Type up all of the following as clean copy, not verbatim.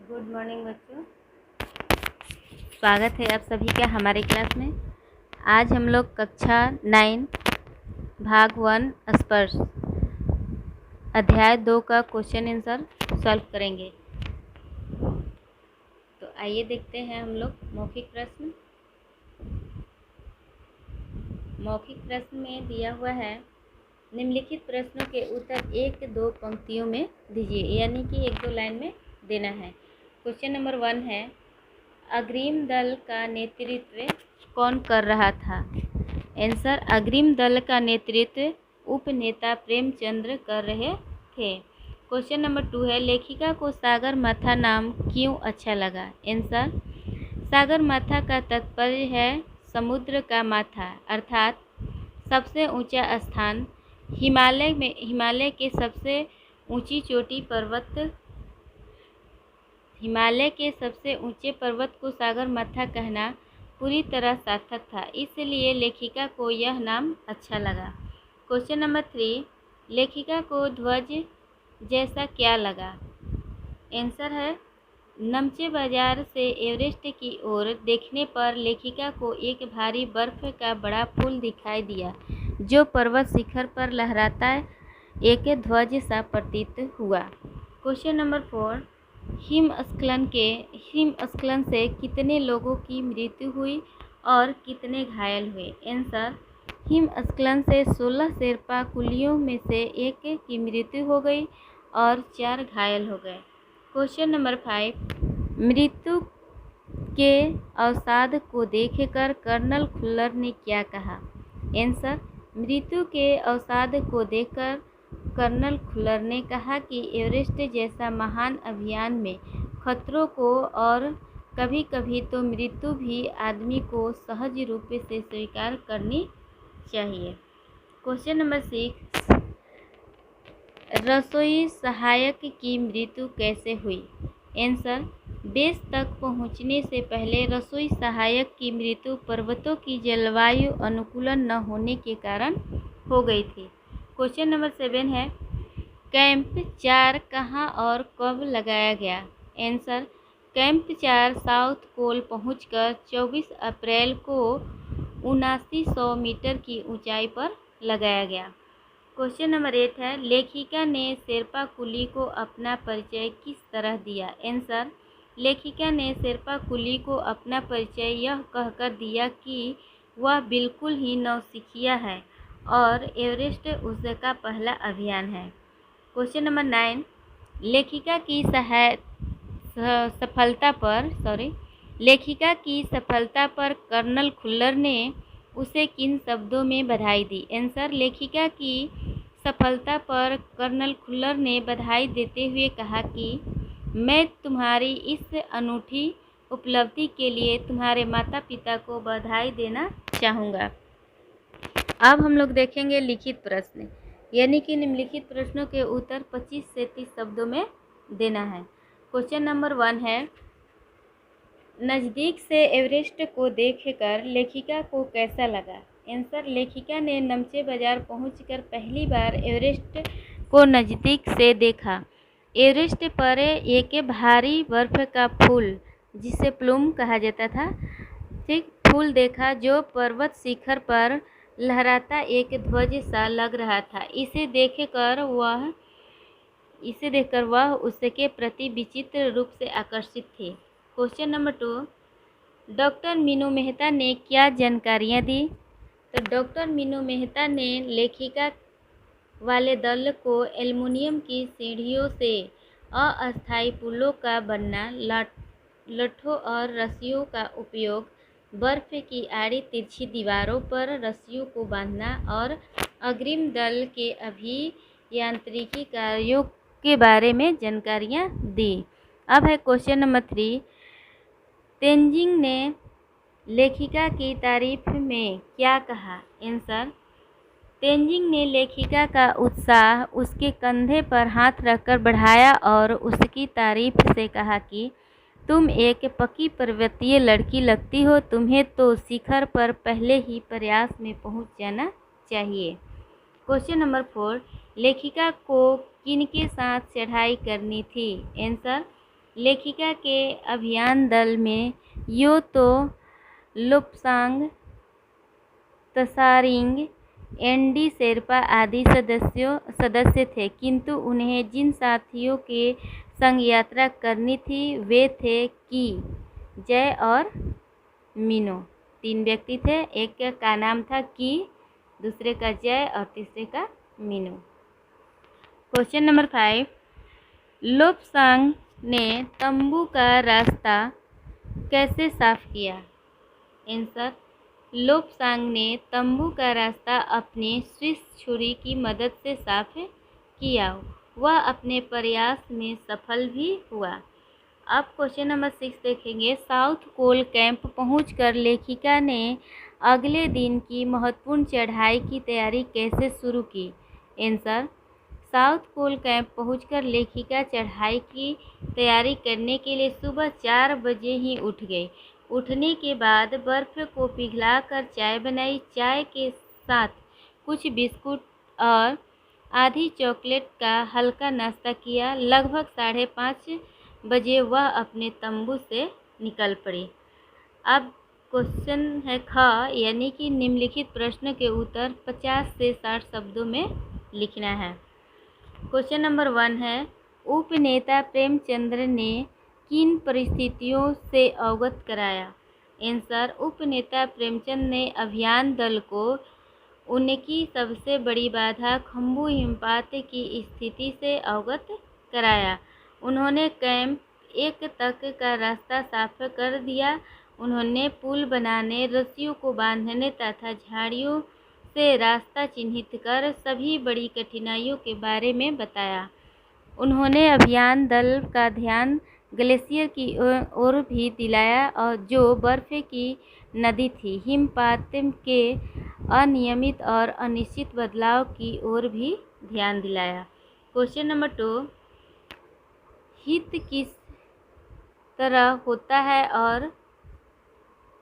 Good morning बच्चों। स्वागत है आप सभी का हमारे क्लास में। आज हम लोग कक्षा 9 भाग 1 स्पर्श अध्याय 2 का क्वेश्चन आंसर सॉल्व करेंगे। तो आइए देखते हैं हम लोग मौखिक प्रश्न। मौखिक प्रश्न में दिया हुआ है, निम्नलिखित प्रश्नों के उत्तर 1-2 पंक्तियों में दीजिए, यानी कि 1-2 लाइन में देना है। क्वेश्चन नंबर 1 है, अग्रिम दल का नेतृत्व कौन कर रहा था? आंसर, अग्रिम दल का नेतृत्व उपनेता प्रेमचंद्र कर रहे थे। क्वेश्चन नंबर 2 है, लेखिका को सागरमाथा नाम क्यों अच्छा लगा? आंसर, सागरमाथा का तात्पर्य है समुद्र का माथा, अर्थात सबसे ऊंचा स्थान। हिमालय के सबसे ऊंची चोटी हिमालय के सबसे ऊंचे पर्वत को सागरमाथा कहना पूरी तरह सार्थक था, इसलिए लेखिका को यह नाम अच्छा लगा। क्वेश्चन नंबर 3, लेखिका को ध्वज जैसा क्या लगा? आंसर है, नमचे बाजार से एवरेस्ट की ओर देखने पर लेखिका को एक भारी बर्फ का बड़ा पुल दिखाई दिया, जो पर्वत शिखर पर लहराता एक ध्वज सा प्रतीत हुआ। क्वेश्चन नंबर 4, हिमस्खलन से कितने लोगों की मृत्यु हुई और कितने घायल हुए? आंसर, हिमस्खलन से 16 शेर्पा कुलियों में से एक की मृत्यु हो गई और 4 घायल हो गए। क्वेश्चन नंबर 5, मृत्यु के अवसाद को देखकर कर्नल खुल्लर ने क्या कहा? आंसर, मृत्यु के अवसाद को देखकर कर्नल खुल्लर ने कहा कि एवरेस्ट जैसा महान अभियान में खतरों को और कभी कभी तो मृत्यु भी आदमी को सहज रूप से स्वीकार करनी चाहिए। क्वेश्चन नंबर 6, रसोई सहायक की मृत्यु कैसे हुई? आंसर, बेस तक पहुंचने से पहले रसोई सहायक की मृत्यु पर्वतों की जलवायु अनुकूलन न होने के कारण हो गई थी। क्वेश्चन नंबर 7 है, कैंप 4 कहाँ और कब लगाया गया? आंसर, कैंप 4 साउथ पोल पहुंचकर 24 अप्रैल को 7900 मीटर की ऊंचाई पर लगाया गया। क्वेश्चन नंबर 8 है, लेखिका ने शेर्पा कुली को अपना परिचय किस तरह दिया? आंसर, लेखिका ने शेर्पा कुली को अपना परिचय यह कहकर दिया कि वह बिल्कुल ही नौसिखिया है और एवरेस्ट उसका पहला अभियान है। क्वेश्चन नंबर 9, लेखिका की सफलता पर कर्नल खुल्लर ने उसे किन शब्दों में बधाई दी? आंसर, लेखिका की सफलता पर कर्नल खुल्लर ने बधाई देते हुए कहा कि मैं तुम्हारी इस अनूठी उपलब्धि के लिए तुम्हारे माता पिता को बधाई देना चाहूँगा। अब हम लोग देखेंगे लिखित प्रश्न, यानी कि निम्नलिखित प्रश्नों के उत्तर 25 से 30 शब्दों में देना है। क्वेश्चन नंबर 1 है, नज़दीक से एवरेस्ट को देखकर लेखिका को कैसा लगा? आंसर, लेखिका ने नमचे बाजार पहुंचकर पहली बार एवरेस्ट को नज़दीक से देखा। एवरेस्ट पर एक भारी बर्फ का फूल, जिसे प्लूम कहा जाता था, ठीक, फूल देखा, जो पर्वत शिखर पर लहराता एक ध्वज सा लग रहा था। इसे देखकर वह उसके प्रति विचित्र रूप से आकर्षित थी। Question number 2, doctor Meenu Mehta ने क्या जानकारियां दी? तो डॉक्टर मीनू मेहता ने लेखिका वाले दल को एल्युमिनियम की सीढ़ियों से अस्थायी पुलों का बनना, लट्ठों और रस्सियों का उपयोग, बर्फ की आड़ी तिरछी दीवारों पर रस्सियों को बांधना और अग्रिम दल के अभियांत्रिकी कार्यों के बारे में जानकारियां दी। अब है क्वेश्चन नंबर 3, तेंजिंग ने लेखिका की तारीफ में क्या कहा? आंसर, तेंजिंग ने लेखिका का उत्साह उसके कंधे पर हाथ रखकर बढ़ाया और उसकी तारीफ से कहा कि तुम एक पक्की पर्वतीय लड़की लगती हो, तुम्हें तो शिखर पर पहले ही प्रयास में पहुंच जाना चाहिए। क्वेश्चन नंबर 4, लेखिका को किनके साथ चढ़ाई करनी थी? आंसर, लेखिका के अभियान दल में यो तो लोप्सांग, तसारिंग, एनडी शेरपा आदि सदस्य थे, किंतु उन्हें जिन साथियों के संग यात्रा करनी थी वे थे की, जय और मीनो। 3 व्यक्ति थे, एक का नाम था की, दूसरे का जय और तीसरे का मीनो। क्वेश्चन नंबर 5, लोप्सांग ने तंबू का रास्ता कैसे साफ किया? आंसर, लोप्सांग ने तंबू का रास्ता अपनी स्विस छुरी की मदद से साफ किया। वह अपने प्रयास में सफल भी हुआ। अब क्वेश्चन नंबर 6 देखेंगे। साउथ पोल कैंप पहुंचकर लेखिका ने अगले दिन की महत्वपूर्ण चढ़ाई की तैयारी कैसे शुरू की? आंसर, साउथ पोल कैंप पहुंचकर लेखिका चढ़ाई की तैयारी करने के लिए सुबह 4 बजे ही उठ गई। उठने के बाद बर्फ़ को पिघलाकर चाय बनाई। चाय के साथ कुछ बिस्कुट और आधी चॉकलेट का हल्का नाश्ता किया। लगभग 5:30 बजे वह अपने तंबू से निकल पड़ी। अब क्वेश्चन है ख, यानी कि निम्नलिखित प्रश्न के उत्तर 50 से 60 शब्दों में लिखना है। क्वेश्चन नंबर 1 है, उपनेता प्रेमचंद्र ने किन परिस्थितियों से अवगत कराया? आंसर, उपनेता प्रेमचंद ने अभियान दल को उनकी सबसे बड़ी बाधा खम्बू हिमपात की स्थिति से अवगत कराया। उन्होंने कैंप 1 तक का रास्ता साफ कर दिया। उन्होंने पुल बनाने, रस्सियों को बांधने तथा झाड़ियों से रास्ता चिन्हित कर सभी बड़ी कठिनाइयों के बारे में बताया। उन्होंने अभियान दल का ध्यान ग्लेशियर की ओर भी दिलाया और जो बर्फ की नदी थी, हिमपात के अनियमित और अनिश्चित बदलाव की ओर भी ध्यान दिलाया। क्वेश्चन नंबर 2, हित किस तरह होता है और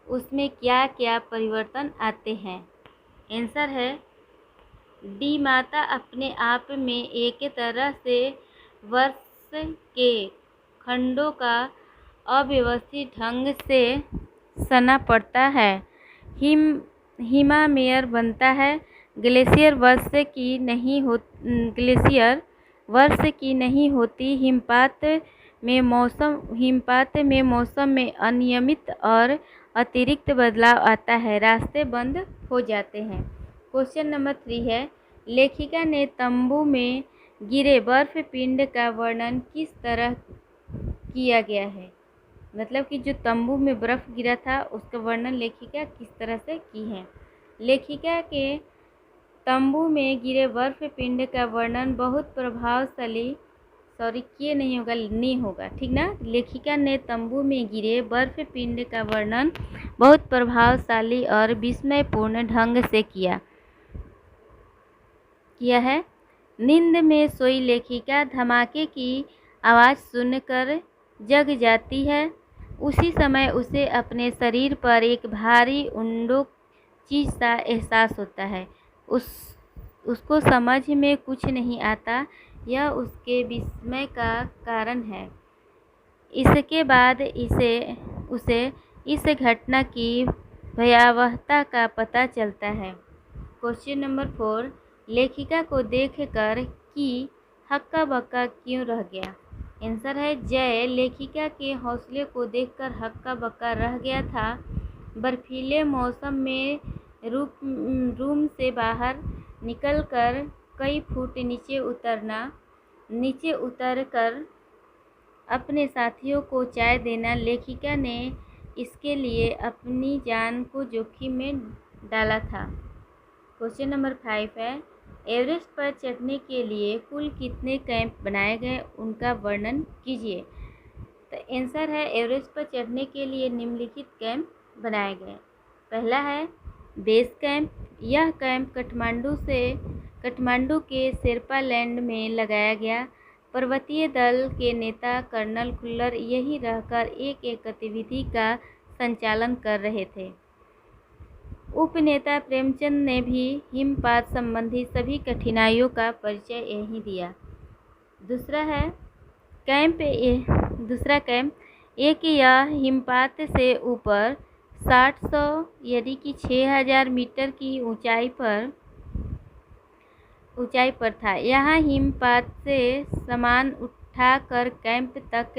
उसमें क्या क्या परिवर्तन आते हैं? आंसर है डी, माता अपने आप में एक तरह से वर्ष के खंडों का अव्यवस्थित ढंग से सना पड़ता है। हिमामेयर बनता है। ग्लेशियर वर्ष की नहीं होती। हिमपात में मौसम में अनियमित और अतिरिक्त बदलाव आता है। रास्ते बंद हो जाते हैं। क्वेश्चन नंबर 3 है, लेखिका ने तंबू में गिरे बर्फ पिंड का वर्णन किस तरह किया गया है? मतलब कि जो तंबू में बर्फ गिरा था उसका वर्णन लेखिका किस तरह से की है? लेखिका के तंबू में गिरे बर्फ पिंड का वर्णन बहुत प्रभावशाली, नहीं होगा, ठीक ना। लेखिका ने तंबू में गिरे बर्फ पिंड का वर्णन बहुत प्रभावशाली और विस्मयपूर्ण ढंग से किया है। नींद में सोई लेखिका धमाके की आवाज़ सुनकर जग जाती है। उसी समय उसे अपने शरीर पर एक भारी उंडो चीज़ सा एहसास होता है। उसको समझ में कुछ नहीं आता। यह उसके विस्मय का कारण है। इसके बाद उसे इस घटना की भयावहता का पता चलता है। क्वेश्चन नंबर 4, लेखिका को देखकर की हक्का बक्का क्यों रह गया? आंसर है जय लेखिका के हौसले को देखकर हक्का बक्का रह गया था। बर्फीले मौसम में रूम से बाहर निकलकर कई फुट नीचे उतरकर अपने साथियों को चाय देना, लेखिका ने इसके लिए अपनी जान को जोखिम में डाला था। क्वेश्चन नंबर 5 है, एवरेस्ट पर चढ़ने के लिए कुल कितने कैंप बनाए गए, उनका वर्णन कीजिए। तो आंसर है एवरेस्ट पर चढ़ने के लिए निम्नलिखित कैंप बनाए गए। पहला है बेस कैंप। यह कैंप काठमांडू के शेरपा लैंड में लगाया गया। पर्वतीय दल के नेता कर्नल खुल्लर यहीं रहकर एक गतिविधि का संचालन कर रहे थे। उपनेता प्रेमचंद ने भी हिमपात संबंधी सभी कठिनाइयों का परिचय यहीं दिया। दूसरा है कैंप दूसरा कैंप, एक यह हिमपात से ऊपर 700 यानी कि 6000 मीटर की ऊंचाई पर था। यहाँ हिमपात से सामान उठाकर कैंप तक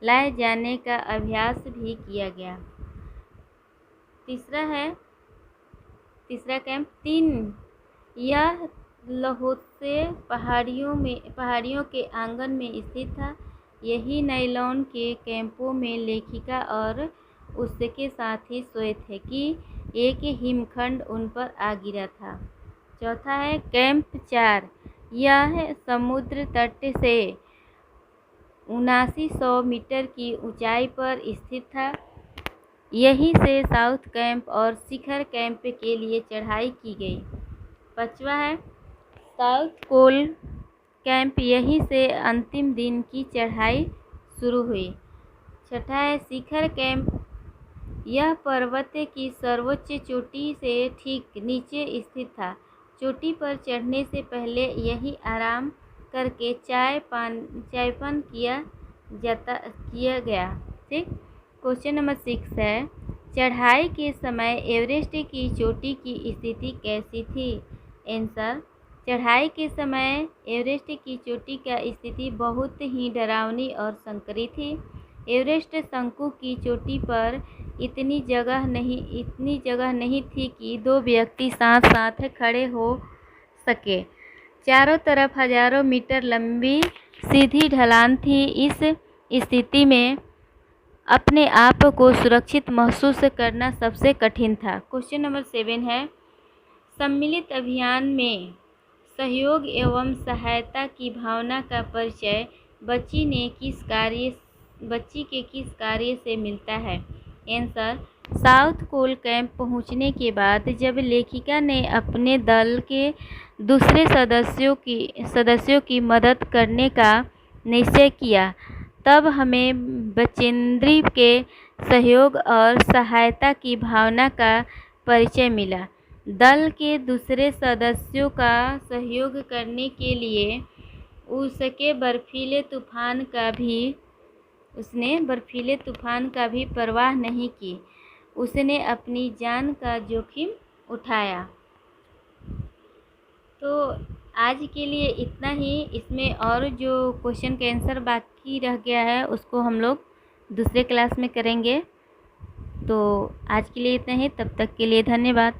लाए जाने का अभ्यास भी किया गया। तीसरा कैंप 3, यह लहोत्से पहाड़ियों के आंगन में स्थित था। यही नायलॉन के कैंपों में लेखिका और उसके साथी सोए थे कि एक हिमखंड उन पर आ गिरा था। चौथा है कैंप 4, यह समुद्र तट से 7900 मीटर की ऊंचाई पर स्थित था। यहीं से साउथ कैंप और शिखर कैंप के लिए चढ़ाई की गई। पांचवा है साउथ कोल कैंप, यहीं से अंतिम दिन की चढ़ाई शुरू हुई। छठा है शिखर कैंप, यह पर्वत की सर्वोच्च चोटी से ठीक नीचे स्थित था। चोटी पर चढ़ने से पहले यही आराम करके चाय पान किया गया। ठीक। क्वेश्चन नंबर 6 है, चढ़ाई के समय एवरेस्ट की चोटी की स्थिति कैसी थी? आंसर, चढ़ाई के समय एवरेस्ट की चोटी का स्थिति बहुत ही डरावनी और संकरी थी। एवरेस्ट शंकु की चोटी पर इतनी जगह नहीं थी कि 2 व्यक्ति साथ साथ खड़े हो सके। चारों तरफ हजारों मीटर लंबी सीधी ढलान थी। इस स्थिति में अपने आप को सुरक्षित महसूस करना सबसे कठिन था। क्वेश्चन नंबर 7 है, सम्मिलित अभियान में सहयोग एवं सहायता की भावना का परिचय बच्ची के किस कार्य से मिलता है? आंसर, साउथ कोल कैंप पहुंचने के बाद जब लेखिका ने अपने दल के दूसरे सदस्यों की मदद करने का निश्चय किया, तब हमें बचेंद्री के सहयोग और सहायता की भावना का परिचय मिला। दल के दूसरे सदस्यों का सहयोग करने के लिए उसने बर्फीले तूफान का भी परवाह नहीं की। उसने अपनी जान का जोखिम उठाया। तो आज के लिए इतना ही। इसमें और जो क्वेश्चन का आंसर बाकी रह गया है उसको हम लोग दूसरे क्लास में करेंगे। तो आज के लिए इतना ही। तब तक के लिए धन्यवाद।